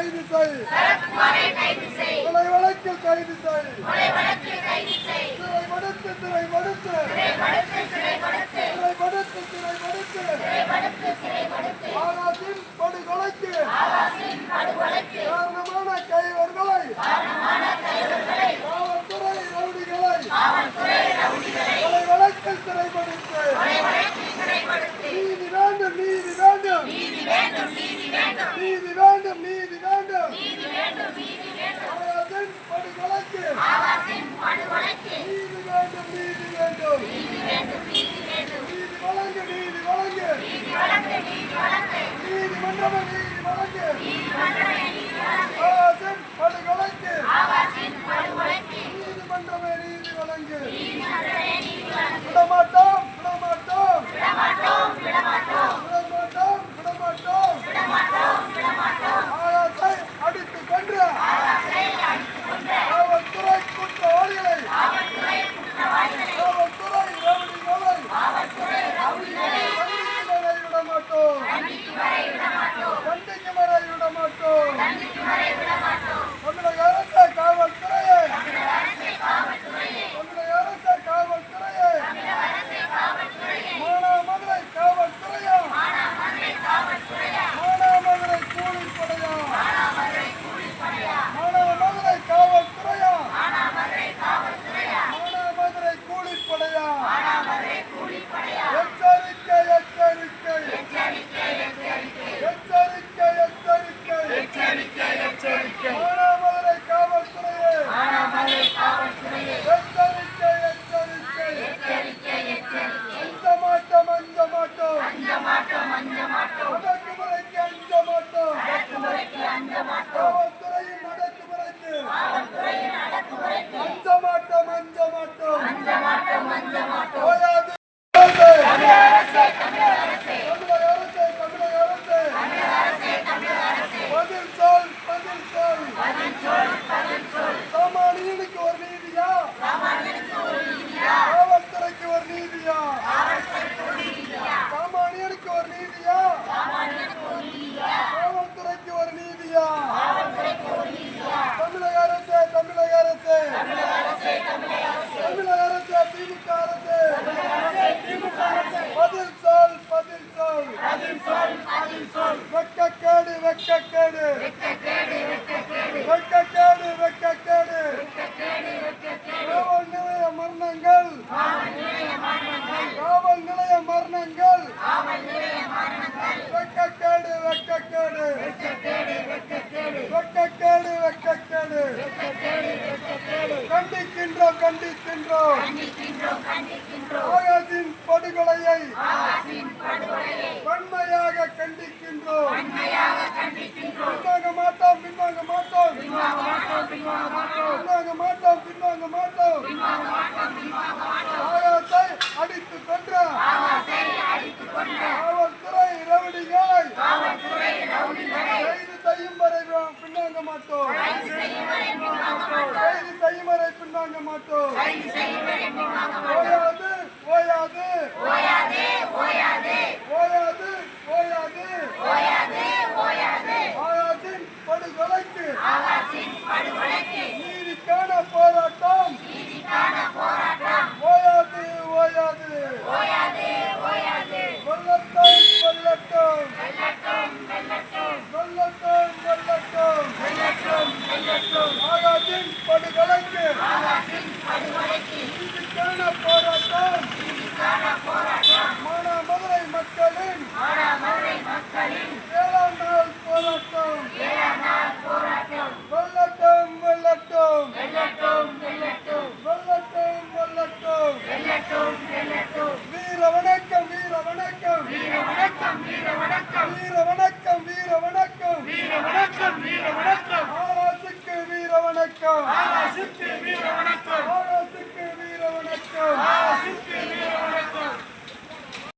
கைது செய், கொலை வழக்கில் கைது செய், சிறைப்படுத்து சிறைப்படுத்து சிறைப்படுத்து சிறைப்படுத்து ஆகாசின் படுகொலைக்கு காரணமான கைவர்களை காவல்துறை ரவுடிகளை கொலை வழக்கில் சிறைப்படுத்து நீதி வேண்டும் நீதி வேண்டும் நீதி வேண்டும் நீதி வேண்டும் ஆகாசின் படுகொலைக்கு நீதி வேண்டும் நீதி வழங்கு நீதி வழங்கு நீதிமன்றமே நீதி வழங்கு ஆகாசின் படுகொலைக்கு நீதிமன்றமே நீதி வழங்கு விடமாட்டோம் விடமாட்டோம் விடமாட்டோம் ஆகாசை அடித்து கொன்ற காவல்துறை குற்றவாளிகளை காவல்துறை ரவுடிகளை விடமாட்டோம் கண்டிக்கும் வரை விடமாட்டோம் தமிழக அரசு காவல்துறையை தமிழக அரசு காவல்துறையை மானாமதுரை காவல்துறையா மானாமதுரை கூலிப்படையா மானாமதுரை காவல்துறையா மானாமதுரை கூலிப்படையா எச்சரிக்கை எச்சரிக்கை எச்சரிக்கை எச்சரிக்கை மானாமதுரை காவல்துறையே எச்சரிக்கை எச்சரிக்கை அஞ்ச மாட்டோம் அடக்குமுறைக்கு அஞ்ச மாட்டோம் காவல்துறையின் அடக்குமுறைக்கு அஞ்ச மாட்டோம் ஓயாது தமிழக அரசே பதில் சொல் சாமானியனுக்கு ஒரு நீதியா காவல்துறைக்கு ஒரு நீதியா சாமானியனுக்கு ஒரு நீதியா காவல்துறைக்கு ஒரு நீதியா தமிழக அரசு திமுக அரசு பதில் சொல் வெட்கக்கேடு காவல் நிலைய மரணங்கள் வெட்கக்கேடு கண்டிக்கின்றோம் ஆகாசின் படுகொலையை